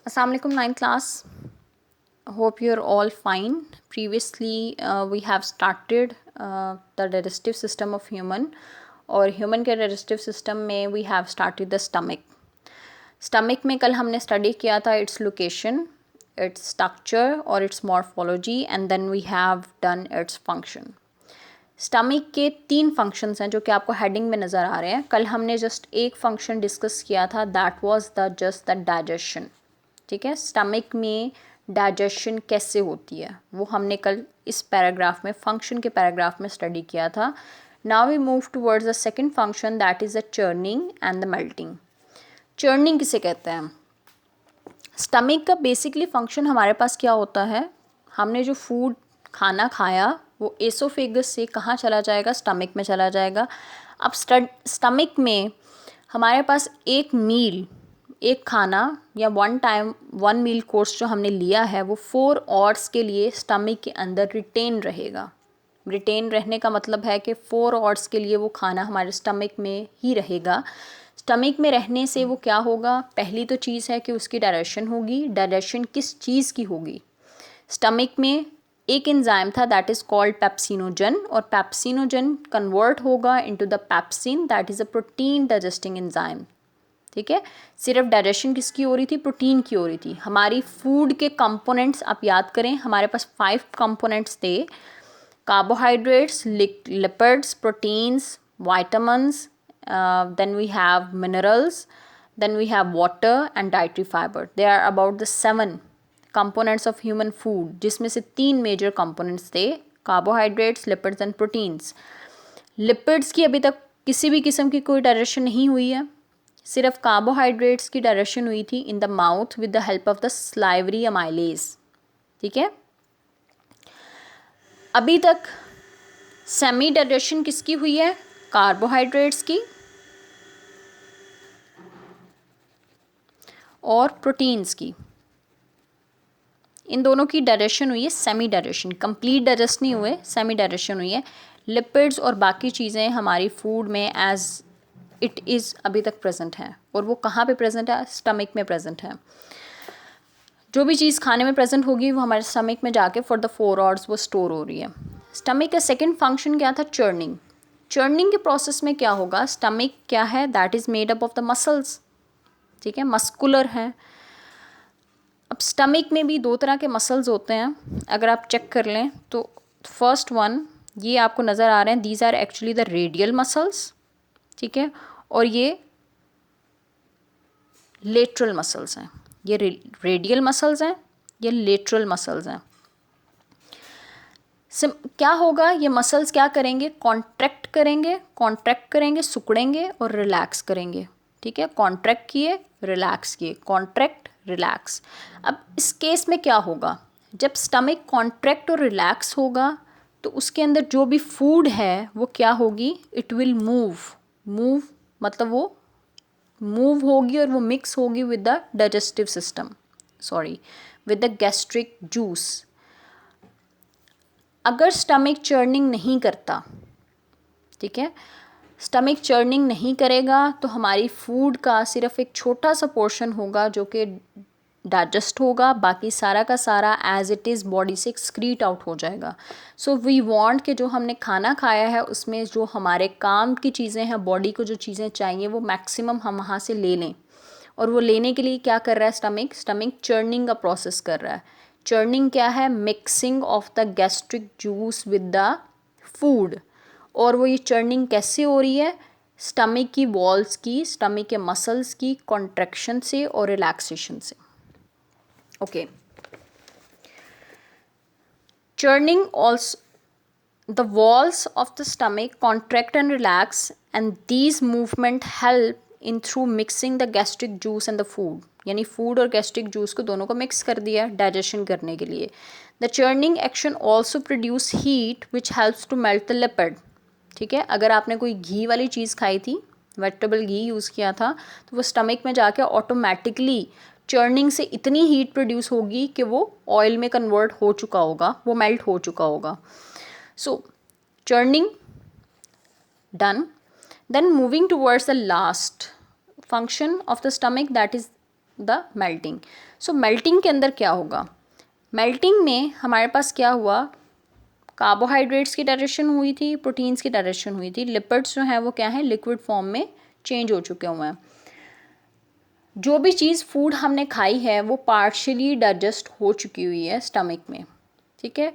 Assalamualaikum ninth class. Hope you're all fine. Previously we have started the digestive system of human, और human के digestive system में we have started the stomach में कल हमने study किया था its location, its structure और its morphology, and then we have done its function. Stomach के 3 फंक्शंस हैं जो कि आपको हेडिंग में नज़र आ रहे हैं. कल हमने जस्ट एक फंक्शन डिस्कस किया था, that was the just the digestion. ठीक है, स्टमक में डाइजेशन कैसे होती है वो हमने कल इस पैराग्राफ में, फंक्शन के पैराग्राफ में स्टडी किया था. Now we move towards the second function, that is the churning and the melting. Churning किसे कहते हैं? स्टमक का बेसिकली फंक्शन हमारे पास क्या होता है, हमने जो फूड खाना खाया वो एसोफेगस से कहाँ चला जाएगा, स्टमक में चला जाएगा. अब स्टमक में हमारे पास एक खाना या वन मील कोर्स जो हमने लिया है वो 4 आवर्स के लिए स्टमक के अंदर रिटेन रहेगा. रिटेन रहने का मतलब है कि 4 आवर्स के लिए वो खाना हमारे स्टमक में ही रहेगा. स्टमक में रहने से वो क्या होगा, पहली तो चीज़ है कि उसकी डाइजेशन होगी. डाइजेशन किस चीज़ की होगी? स्टमक में एक एंजाइम था दैट इज़ कॉल्ड पेप्सिनोजन, और पेप्सिनोजन कन्वर्ट होगा into the pepsin, that is a protein digesting enzyme. ठीक है, सिर्फ डाइजेशन किसकी हो रही थी? प्रोटीन की हो रही थी. हमारी फूड के कंपोनेंट्स आप याद करें, हमारे पास 5 कंपोनेंट्स थे: carbohydrates, lipids, proteins, vitamins, then we have minerals, then we have water and dietary fiber. They are about the 7 components of human food, जिसमें से 3 मेजर कंपोनेंट्स थे: carbohydrates, lipids and proteins. Lipids की अभी तक किसी भी किस्म की कोई डाइजेशन नहीं हुई है, सिर्फ कार्बोहाइड्रेट्स की डाइजेशन हुई थी in the mouth with the help of the salivary amylase. ठीक है, अभी तक सेमी डाइजेशन किसकी हुई है? कार्बोहाइड्रेट्स की और प्रोटीन्स की. इन दोनों की डाइजेशन हुई है सेमी डाइजेशन, कंप्लीट डाइजेस्ट नहीं हुए, सेमी डाइजेशन हुई है. लिपिड्स और बाकी चीज़ें हमारी फूड में एज इट इज़ अभी तक प्रेजेंट हैं. और वो कहाँ पे प्रेजेंट है? स्टमक में प्रेजेंट है. जो भी चीज़ खाने में प्रेजेंट होगी वो हमारे स्टमक में जाके फॉर द 4 आवर्स वो स्टोर हो रही है. स्टमक का सेकेंड फंक्शन क्या था? चर्निंग. चर्निंग के प्रोसेस में क्या होगा, स्टमक क्या है? That is made up of the muscles. ठीक है, मस्कुलर है. अब स्टमक में भी 2 तरह के मसल्स होते हैं, अगर आप चेक कर लें तो. फर्स्ट वन ये आपको नज़र आ रहे हैं, these are actually the radial muscles. ठीक है, और ये लेटरल मसल्स हैं. ये रेडियल मसल्स हैं, ये लेटरल मसल्स हैं. क्या होगा, ये मसल्स क्या करेंगे? कॉन्ट्रैक्ट करेंगे, सिकुड़ेंगे और रिलैक्स करेंगे. ठीक है, कॉन्ट्रैक्ट किए, रिलैक्स किए, कॉन्ट्रैक्ट, रिलैक्स. अब इस केस में क्या होगा, जब स्टमक कॉन्ट्रैक्ट और रिलैक्स होगा तो उसके अंदर जो भी फूड है वो क्या होगी? इट विल मूव मतलब वो मूव होगी और वो मिक्स होगी with the digestive system, with the gastric juice. अगर स्टमक चर्निंग नहीं करता, ठीक है, स्टमक चर्निंग नहीं करेगा तो हमारी फूड का सिर्फ एक छोटा सा पोर्शन होगा जो कि डाइजेस्ट होगा, बाकी सारा का सारा एज इट इज़ बॉडी से एक्सक्रीट आउट हो जाएगा. सो वी वांट कि जो हमने खाना खाया है उसमें जो हमारे काम की चीज़ें हैं, बॉडी को जो चीज़ें चाहिए वो मैक्सिमम हम वहाँ से ले लें. और वो लेने के लिए क्या कर रहा है स्टमक चर्निंग का प्रोसेस कर रहा है. चर्निंग क्या है? Mixing of the gastric juice with the food. और वो ये चर्निंग कैसे हो रही है? स्टमक की वॉल्स की, स्टमक के मसल्स की कॉन्ट्रैक्शन से और रिलैक्सेशन से. Okay, churning also, the walls of the stomach contract and relax, and these movement help in through mixing the gastric juice and the food. यानी फूड और gastric juice को दोनों को मिक्स कर दिया डाइजेशन करने के लिए. The churning action also produce heat which helps to melt the lipid. ठीक है, अगर आपने कोई घी वाली चीज़ खाई थी, वेजिटेबल घी यूज़ किया था, तो वो स्टमक में जाके ऑटोमेटिकली चर्निंग से इतनी हीट प्रोड्यूस होगी कि वो ऑयल में कन्वर्ट हो चुका होगा, वो मेल्ट हो चुका होगा. सो churning done. Then moving towards the last function of the stomach, that is the melting. So melting के अंदर क्या होगा, मेल्टिंग में हमारे पास क्या हुआ, कार्बोहाइड्रेट्स की डाइजेशन हुई थी, प्रोटीन्स की डाइजेशन हुई थी, लिपिड्स जो हैं वो क्या है, लिक्विड फॉर्म में चेंज हो चुके हुए हैं। जो भी चीज़ फूड हमने खाई है वो पार्शियली डाइजेस्ट हो चुकी हुई है स्टमक में, ठीक है।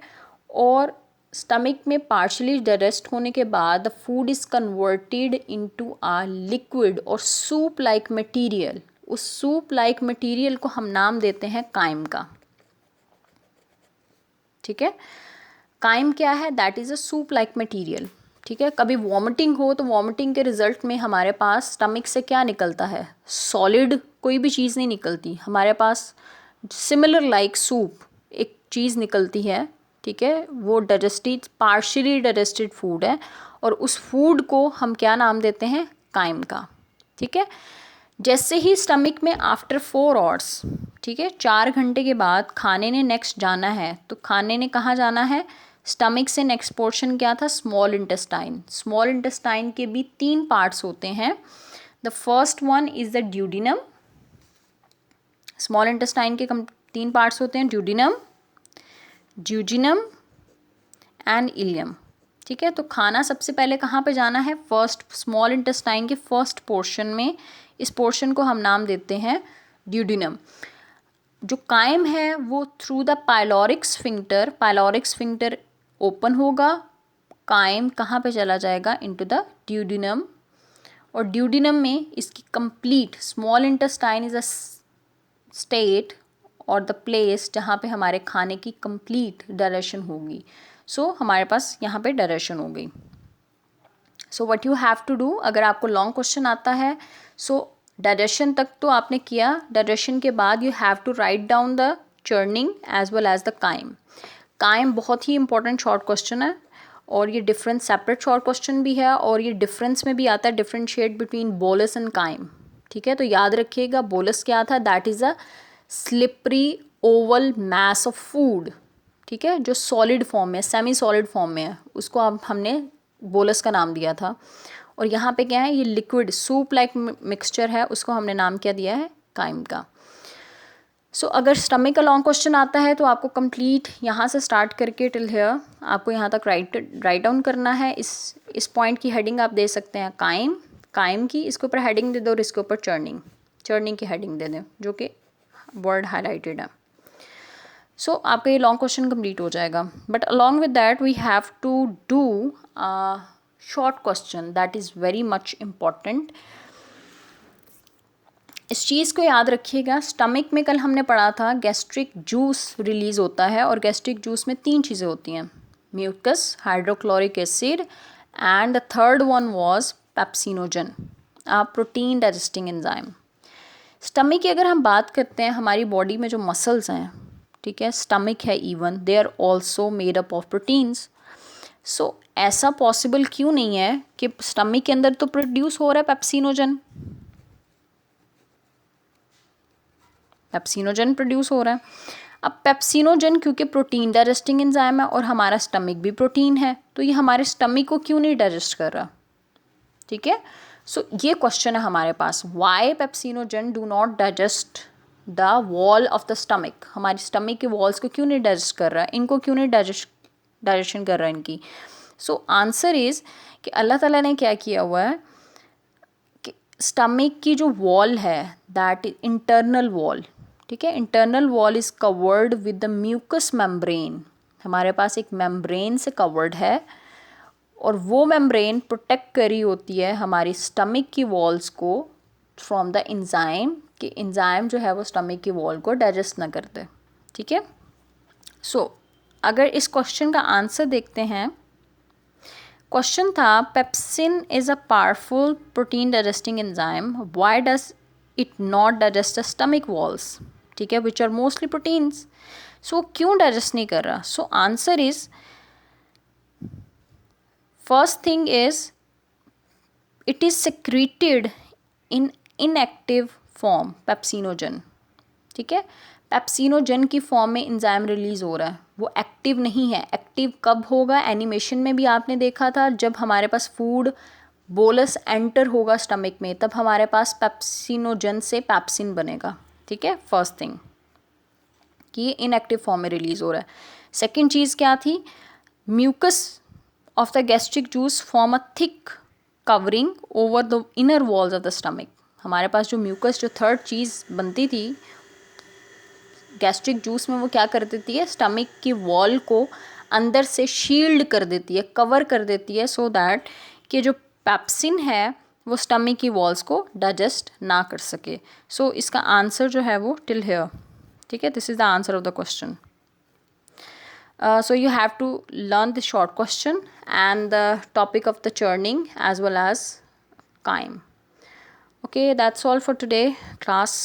और स्टमक में पार्शियली डाइजेस्ट होने के बाद the food is converted into a liquid और सूप लाइक मटेरियल। उस सूप लाइक मटेरियल को हम नाम देते हैं काइम का, ठीक है। काइम क्या है, that is a soup like material, ठीक है। कभी वॉमिटिंग हो तो वॉमिटिंग के रिजल्ट में हमारे पास स्टमक से क्या निकलता है, सॉलिड कोई भी चीज़ नहीं निकलती, हमारे पास सिमिलर लाइक सूप एक चीज़ निकलती है, ठीक है। वो डाइजेस्टेड, पार्शियली डाइजेस्टेड फूड है और उस फूड को हम क्या नाम देते हैं, काइम का, ठीक है। जैसे ही स्टमक में आफ्टर 4 आवर्स, ठीक है, 4 घंटे के बाद खाने ने नेक्स्ट जाना है, तो खाने ने कहाँ जाना है, स्टमक से नेक्स्ट पोर्शन क्या था, स्मॉल इंटेस्टाइन। स्मॉल इंटेस्टाइन के भी 3 पार्ट्स होते हैं। The first one is the duodenum. Small intestine के 3 पार्ट्स होते हैं, ड्यूडिनम, ड्यूजिनम एंड इलियम, ठीक है। तो खाना सबसे पहले कहाँ पे जाना है, फर्स्ट स्मॉल इंटेस्टाइन के फर्स्ट पोर्शन में। इस पोर्शन को हम नाम देते हैं ड्यूडिनम। जो काइम है वो through the pyloric sphincter, pyloric sphincter open होगा, काइम कहाँ पे चला जाएगा, इनटू द ड्यूडिनम। और ड्यूडिनम में इसकी complete, small intestine is a state और द प्लेस जहाँ पे हमारे खाने की कंप्लीट डाइजेशन होगी। सो हमारे पास यहाँ पे डाइजेशन हो गई। So what you have to do, अगर आपको लॉन्ग क्वेश्चन आता है, सो डाइजेशन तक तो आपने किया, डाइजेशन के बाद you have to write down the churning as well as the chyme. Chyme बहुत ही इंपॉर्टेंट शॉर्ट क्वेश्चन है और ये डिफरेंट सेपरेट शॉर्ट क्वेश्चन भी है और ये डिफरेंस में भी आता है, differentiate between bolus and chyme, ठीक है। तो याद रखिएगा बोलस क्या था, that is a slippery oval mass of food, ठीक है, जो सॉलिड फॉर्म में, सेमी सॉलिड फॉर्म में है, उसको अब हमने बोलस का नाम दिया था। और यहाँ पे क्या है, ये लिक्विड सूप लाइक मिक्सचर है, उसको हमने नाम क्या दिया है, काइम का। सो अगर स्टमक का लॉन्ग क्वेश्चन आता है तो आपको कंप्लीट यहाँ से स्टार्ट करके टिल हियर आपको यहाँ तक राइट डाउन करना है। इस पॉइंट की हेडिंग आप दे सकते हैं काइम, काइम की, इसके ऊपर हेडिंग दे दो और इसके ऊपर चर्निंग, चर्निंग की हेडिंग दे दें जो कि वर्ड हाईलाइटेड है। सो आपका ये लॉन्ग क्वेश्चन कंप्लीट हो जाएगा। But along with that we have to do short question that is very much important. इस चीज़ को याद रखिएगा, स्टमक में कल हमने पढ़ा था गैस्ट्रिक जूस रिलीज़ होता है और गैस्ट्रिक जूस में 3 चीज़ें होती हैं, mucus, hydrochloric acid and the third one was pepsinogen, protein digesting enzyme. Stomach की अगर हम बात करते हैं, हमारी बॉडी में जो मसल्स हैं, ठीक है, स्टमक है even, they are also made up of proteins. So ऐसा पॉसिबल क्यों नहीं है कि स्टमक के अंदर तो प्रोड्यूस हो रहा है पेप्सिनोजन, पेप्सिनोजन प्रोड्यूस हो रहा है। अब पेप्सिनोजन क्योंकि प्रोटीन डाइजेस्टिंग एंजाइम है और हमारा स्टमक भी प्रोटीन है, तो ये हमारे स्टमक को क्यों नहीं डाइजेस्ट कर रहा, ठीक है। सो ये क्वेश्चन है हमारे पास, why pepsinogen do not digest the wall of the stomach, हमारी स्टमक के वॉल्स को क्यों नहीं डाइजेस्ट कर रहा है, इनको क्यों नहीं डाइजेशन कर रहा है इनकी। सो आंसर इज़ कि अल्लाह ताला ने क्या किया हुआ है कि स्टमक की जो वॉल है, दैट इज इंटरनल वॉल, ठीक है, internal wall is covered with the mucus membrane, हमारे पास एक मेम्ब्रेन से कवर्ड है और वो मेम्ब्रेन प्रोटेक्ट करी होती है हमारी स्टमक की वॉल्स को फ्रॉम द एंजाइम, कि एंजाइम जो है वो स्टमक की वॉल को डाइजेस्ट ना करते, ठीक है। सो अगर इस क्वेश्चन का आंसर देखते हैं, क्वेश्चन था pepsin is a powerful protein digesting enzyme, why does it not digest the stomach walls, ठीक है, विच आर मोस्टली प्रोटीन्स। सो क्यों डाइजेस्ट नहीं कर रहा, so answer is, first thing is it is secreted in inactive form, pepsinogen, ठीक है, pepsinogen की form में एंजाइम रिलीज हो रहा है, वो एक्टिव नहीं है। एक्टिव कब होगा, एनिमेशन में भी आपने देखा था, जब हमारे पास फूड बोलस एंटर होगा स्टमक में, तब हमारे पास पेप्सिनोजन से पैप्सिन बनेगा, ठीक है, फर्स्ट थिंग कि ये इनएक्टिव फॉर्म में रिलीज़ हो रहा है। सेकेंड चीज़ क्या थी, mucus of the gastric juice form a thick covering over the inner walls of the stomach. हमारे पास जो म्यूकस, जो थर्ड चीज़ बनती थी गैस्ट्रिक जूस में, वो क्या कर देती है, स्टमक की वॉल को अंदर से शील्ड कर देती है, कवर कर देती है, सो दैट कि जो पैप्सिन है वो स्टमक की वॉल्स को डाइजेस्ट ना कर सके। सो इसका आंसर जो है वो टिल हेयर, ठीक है, this is the answer of the question. So you have to learn the short question and the topic of the churning as well as chyme. Okay, that's all for today class.